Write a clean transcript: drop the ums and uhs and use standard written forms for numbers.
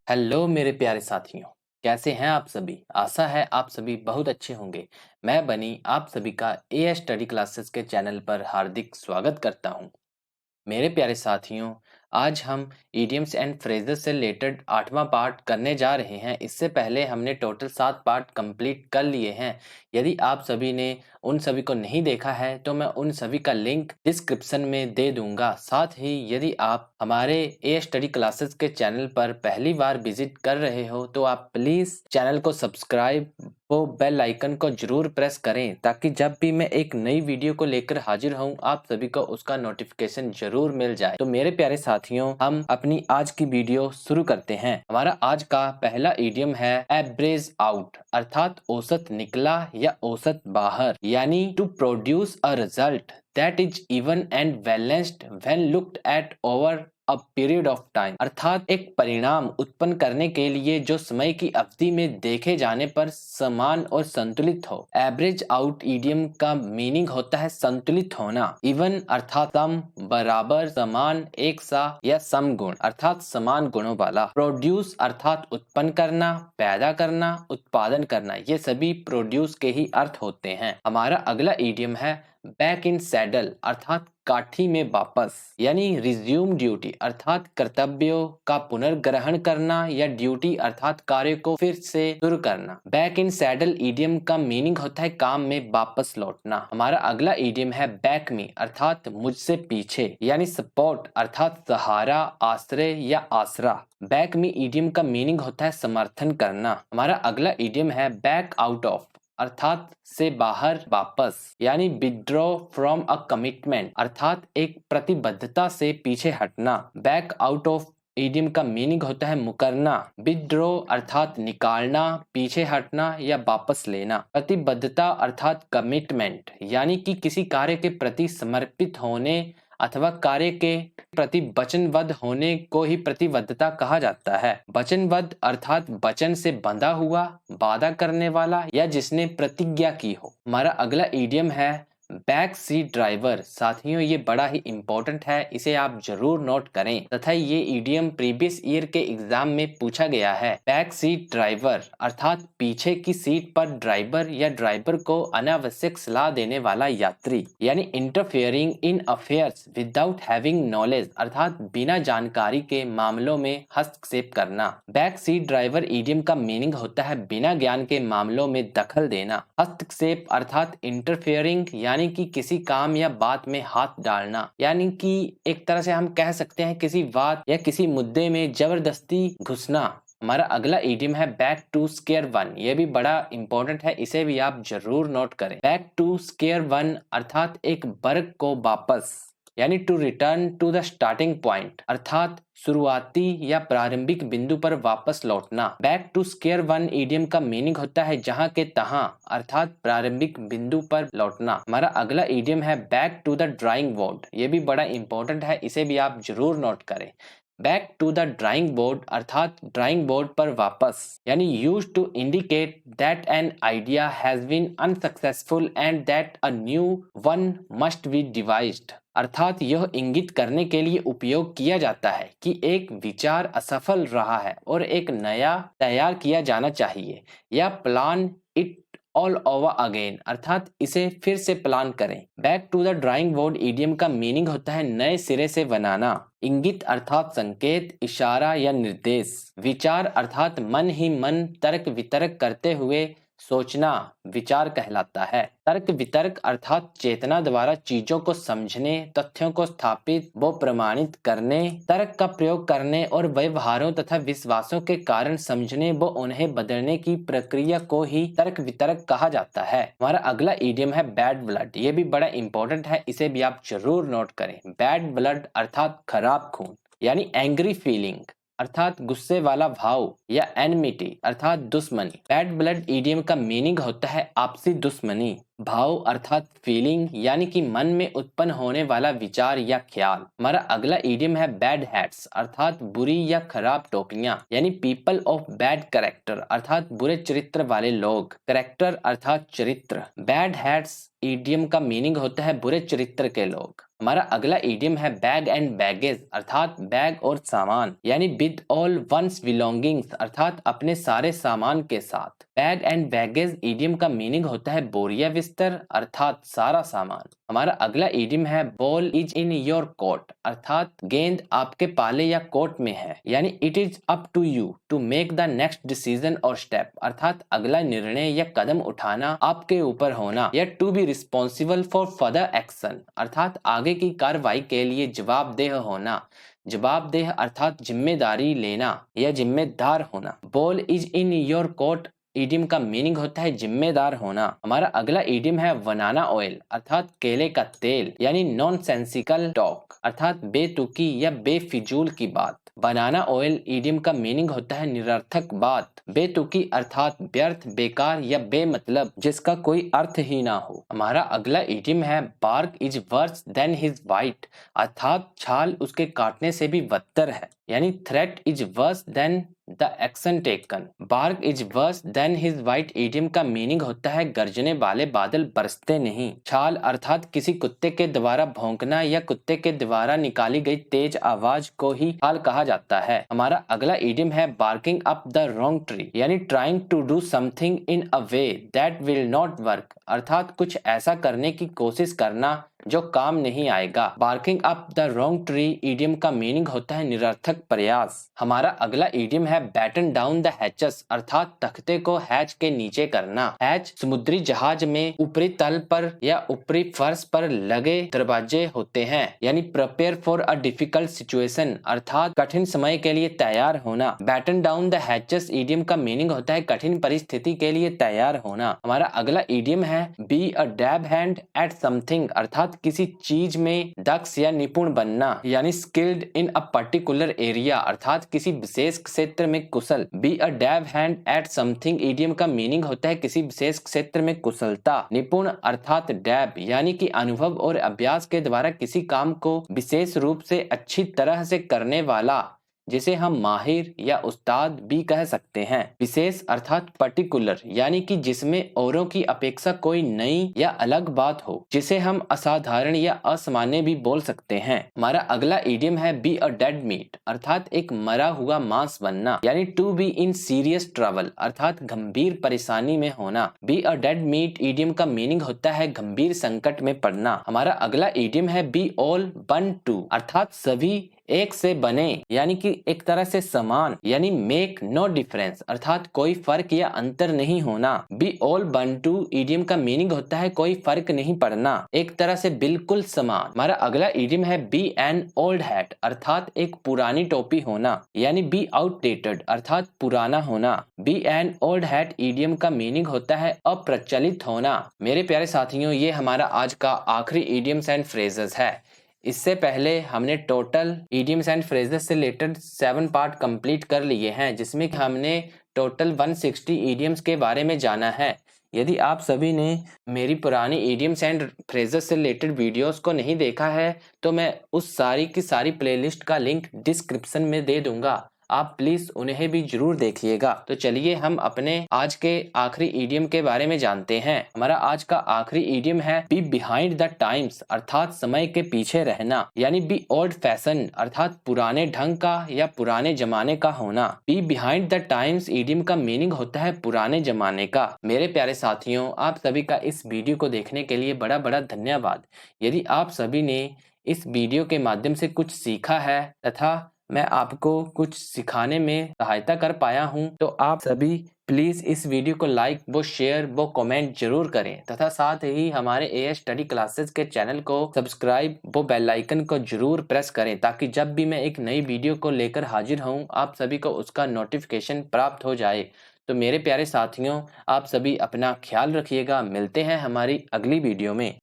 Hello मेरे प्यारे साथियों, कैसे हैं आप सभी? आशा है आप सभी बहुत अच्छे होंगे। मैं बनी आप सभी का एआई स्टडी क्लासेस के चैनल पर हार्दिक स्वागत करता हूं। मेरे प्यारे साथियों, आज हम इडियम्स एंड फ्रेजेस से रिलेटेड 8वां पार्ट करने जा रहे हैं। इससे पहले हमने टोटल 7 पार्ट कंप्लीट कर लिए हैं। यदि आप सभी ने उन सभी को नहीं देखा है तो मैं उन सभी का लिंक डिस्क्रिप्शन में दे दूंगा। साथ ही यदि आप हमारे ए स्टडी क्लासेस के चैनल पर पहली बार विजिट कर रहे हो तो आप प्लीज चैनल को सब्सक्राइब वो बेल आइकन को जरूर प्रेस करें ताकि जब भी मैं एक नई वीडियो को लेकर हाजिर हूं आप सभी को उसका नोटिफिकेशन जरूर मिल जाए। तो मेरे प्यारे साथियों, हम अपनी आज की वीडियो शुरू करते हैं। हमारा आज का पहला इडियम है एवरेज आउट, अर्थात औसत निकला या औसत बाहर, यानी to produce a result that is even and balanced when looked at over a period of time, अर्थात एक परिणाम उत्पन्न करने के लिए जो समय की अवधि में देखे जाने पर समान और संतुलित हो। एवरेज आउट इडियम का मीनिंग होता है संतुलित होना। इवन अर्थात सम, बराबर, समान, एक सा या समगुण अर्थात समान गुणों वाला। प्रोड्यूस अर्थात उत्पन्न करना, पैदा करना, उत्पादन करना, ये सभी प्रोड्यूस के ही अर्थ होते हैं। हमारा अगला इडियम है बैक इन सैडल, अर्थात काठी में वापस, यानी रिज्यूम ड्यूटी अर्थात कर्तव्यों का पुनर्ग्रहण करना या ड्यूटी अर्थात कार्य को फिर से शुरू करना। बैक इन सैडल इडियम का मीनिंग होता है काम में वापस लौटना। हमारा अगला इडियम है बैक मी, अर्थात मुझसे पीछे, यानी सपोर्ट अर्थात सहारा, आश्रय या आसरा। बैक मी इडियम का मीनिंग होता है समर्थन करना। हमारा अगला इडियम है बैक आउट ऑफ, अर्थात से बाहर वापस, यानी विड्रॉ फ्रॉम अ कमिटमेंट, अर्थात एक प्रतिबद्धता से पीछे हटना। बैक आउट ऑफ इडियम का मीनिंग होता है मुकरना। विड्रॉ अर्थात निकालना, पीछे हटना या वापस लेना। प्रतिबद्धता अर्थात कमिटमेंट, यानी कि किसी कार्य के प्रति समर्पित होने अथवा कार्य के प्रति वचनबद्ध होने को ही प्रतिबद्धता कहा जाता है। वचनबद्ध अर्थात वचन से बंधा हुआ, वादा करने वाला या जिसने प्रतिज्ञा की हो। हमारा अगला इडियम है बैक सीट ड्राइवर। साथियों, ये बड़ा ही इंपॉर्टेंट है, इसे आप जरूर नोट करें तथा ये इडियम प्रीवियस ईयर के एग्जाम में पूछा गया है। बैक सीट ड्राइवर अर्थात पीछे की सीट पर ड्राइवर या ड्राइवर को अनावश्यक सलाह देने वाला यात्री, यानी interfering in affairs without having knowledge, अर्थात बिना जानकारी के मामलों में हस्तक्षेप करना। बैक सीट ड्राइवर इडियम का मीनिंग होता है बिना ज्ञान के मामलों में दखल देना। हस्तक्षेप अर्थात इंटरफेयरिंग, यानी कि किसी काम या बात में हाथ डालना, यानी कि एक तरह से हम कह सकते हैं किसी बात या किसी मुद्दे में जबरदस्ती घुसना। हमारा अगला इडियम है बैक टू स्क्वायर वन। ये भी बड़ा इंपॉर्टेंट है, इसे भी आप जरूर नोट करें। बैक टू स्क्वायर वन अर्थात एक वर्ग को वापस, यानी to return to the starting point, अर्थात शुरुआती या प्रारंभिक बिंदु पर वापस लौटना। Back to square one idiom का मीनिंग होता है जहां के तहां, अर्थात प्रारंभिक बिंदु पर लौटना। हमारा अगला इडियम है back to the drawing board. ये भी बड़ा इंपॉर्टेंट है, इसे भी आप जरूर नोट करें। Back to the drawing board अर्थात ड्राइंग बोर्ड पर वापस, यानी used to indicate that an idea has been unsuccessful and that a new one must be devised, अर्थात यह इंगित करने के लिए उपयोग किया जाता है कि एक विचार असफल रहा है और एक नया तैयार किया जाना चाहिए, या plan it all over again, अर्थात इसे फिर से प्लान करें। Back to the drawing board idiom का मीनिंग होता है नए सिरे से बनाना। इंगित अर्थात संकेत, इशारा या निर्देश। विचार अर्थात मन ही मन तर्क वितर्क करते हुए सोचना विचार कहलाता है। तर्क वितर्क अर्थात चेतना द्वारा चीजों को समझने, तथ्यों को स्थापित व प्रमाणित करने, तर्क का प्रयोग करने और व्यवहारों तथा विश्वासों के कारण समझने व उन्हें बदलने की प्रक्रिया को ही तर्क वितर्क कहा जाता है। हमारा अगला इडियम है बैड ब्लड। ये भी बड़ा इंपॉर्टेंट है, इसे भी आप जरूर नोट करें। बैड ब्लड अर्थात खराब खून, यानी एंग्री फीलिंग अर्थात गुस्से वाला भाव, या एनमिटी अर्थात दुश्मनी। बैड ब्लड इडियम का मीनिंग होता है आपसी दुश्मनी। भाव अर्थात फीलिंग यानी कि मन में उत्पन्न होने वाला विचार या ख्याल। हमारा अगला इडियम है बैड हैट्स अर्थात बुरी या खराब टोपियां यानी पीपल ऑफ बैड कैरेक्टर अर्थात बुरे चरित्र वाले लोग। कैरेक्टर अर्थात चरित्र। बैड हैट्स इडियम का मीनिंग होता है बुरे चरित्र के लोग। हमारा अगला इडियम है बैग एंड बैगेज अर्थात बैग और सामान यानी विद ऑल वंस बिलोंगिंग्स अर्थात अपने सारे सामान के साथ। बैग एंड बैगेज इडियम का मीनिंग होता है बोरिया बिस्तर अर्थात सारा सामान। हमारा अगला इडियम है ball is in your court अर्थात गेंद आपके पाले या कोर्ट में है यानी it is up to you to make the next decision और स्टेप अर्थात अगला निर्णय या कदम उठाना आपके ऊपर होना या to be responsible for further action अर्थात आगे की कार्रवाई के लिए जवाबदेह होना। जवाबदेह अर्थात जिम्मेदारी लेना या जिम्मेदार होना। Ball is in your court idiom का मीनिंग होता है जिम्मेदार होना। हमारा अगला इडियम है बनाना ऑयल अर्थात केले का तेल यानी नॉनसेंसिकल टॉक अर्थात बेतुकी या बेफिजूल की बात। बनाना ऑयल इडियम का मीनिंग होता है निरर्थक बात। बेतुकी अर्थात व्यर्थ बेकार या बेमतलब जिसका कोई अर्थ ही ना हो। हमारा अगला इडियम है bark is worse than his bite अर्थात छाल उसके काटने से भी बदतर है यानी threat is worse than the action taken. Bark is worse than his bite idiom का मीनिंग होता है गर्जने वाले बादल बरसते नहीं। छाल अर्थात किसी कुत्ते के द्वारा भौंकना या कुत्ते के द्वारा निकाली गई तेज आवाज को ही छाल कहा जाता है। हमारा अगला इडियम है barking up the wrong tree यानी trying to do something in a way that will not work अर्थात कुछ ऐसा करने की कोशिश करना जो काम नहीं आएगा। Barking up the wrong tree idiom का मीनिंग होता है निरर्थक प्रयास। हमारा अगला इडियम है बैटन डाउन द हैचेस अर्थात तख्ते को हैच के नीचे करना। हैच समुद्री जहाज में ऊपरी तल पर या ऊपरी फर्श पर लगे दरवाजे होते हैं यानी prepare for a difficult situation अर्थात कठिन समय के लिए तैयार होना। Batten down the hatches idiom का मीनिंग होता है कठिन परिस्थिति के लिए तैयार होना। हमारा अगला इडियम है be a dab hand at something अर्थात किसी चीज में दक्ष या निपुण बनना यानी skilled in a particular area अर्थात किसी विशेष क्षेत्र में कुशल। Be a dab hand at something idiom का मीनिंग होता है किसी विशेष क्षेत्र में कुशलता। निपुण अर्थात डैब यानी कि अनुभव और अभ्यास के द्वारा किसी काम को विशेष रूप से अच्छी तरह से करने वाला जिसे हम माहिर या उस्ताद भी कह सकते हैं। विशेष अर्थात पर्टिकुलर यानी कि जिसमें औरों की अपेक्षा कोई नई या अलग बात हो जिसे हम असाधारण या असामान्य भी बोल सकते हैं। हमारा अगला इडियम है बी अ डेड मीट अर्थात एक मरा हुआ मांस बनना यानी to be in serious trouble अर्थात गंभीर परेशानी में होना। Be a dead meat idiom का मीनिंग होता है गंभीर संकट में पड़ना। हमारा अगला इडियम है बी ऑल वन टू अर्थात सभी एक से बने यानी कि एक तरह से समान यानी मेक नो डिफरेंस अर्थात कोई फर्क या अंतर नहीं होना। Be all one two idiom का मीनिंग होता है कोई फर्क नहीं पड़ना एक तरह से बिल्कुल समान। हमारा अगला इडियम है बी एन ओल्ड हैट अर्थात एक पुरानी टोपी होना यानी बी आउटडेटेड अर्थात पुराना होना। Be an old hat idiom का मीनिंग होता है अप्रचलित होना। मेरे प्यारे साथियों ये हमारा आज का आखिरी इडियम्स एंड फ्रेजेस है। इससे पहले हमने टोटल इडियम्स एंड फ्रेजेस से रिलेटेड 7 पार्ट कंप्लीट कर लिए हैं जिसमें हमने टोटल 160 इडियम्स के बारे में जाना है। यदि आप सभी ने मेरी पुरानी इडियम्स एंड फ्रेजेस से रिलेटेड वीडियोस को नहीं देखा है तो मैं उस सारी की सारी प्लेलिस्ट का लिंक डिस्क्रिप्शन में दे दूंगा, आप प्लीज उन्हें भी जरूर देखिएगा। तो चलिए हम अपने आज के आखिरी इडियम के बारे में जानते हैं। हमारा आज का आखिरी इडियम है बी बिहाइंड द टाइम्स अर्थात समय के पीछे रहना यानी बी ओल्ड फैशन अर्थात पुराने ढंग का या पुराने जमाने का होना। Be behind the times idiom का मीनिंग होता है पुराने जमाने का। मेरे प्यारे साथियों आप सभी का इस वीडियो को देखने के लिए बड़ा बड़ा धन्यवाद। यदि आप सभी ने इस वीडियो के माध्यम से कुछ सीखा है तथा मैं आपको कुछ सिखाने में सहायता कर पाया हूं तो आप सभी प्लीज इस वीडियो को लाइक वो शेयर वो कमेंट जरूर करें तथा साथ ही हमारे एएस स्टडी क्लासेस के चैनल को सब्सक्राइब वो बेल आइकन को जरूर प्रेस करें ताकि जब भी मैं एक नई वीडियो को लेकर हाजिर हूं आप सभी को उसका नोटिफिकेशन प्राप्त हो जाए। तो मेरे प्यारे साथियों आप सभी अपना ख्याल रखिएगा, मिलते हैं हमारी अगली वीडियो में।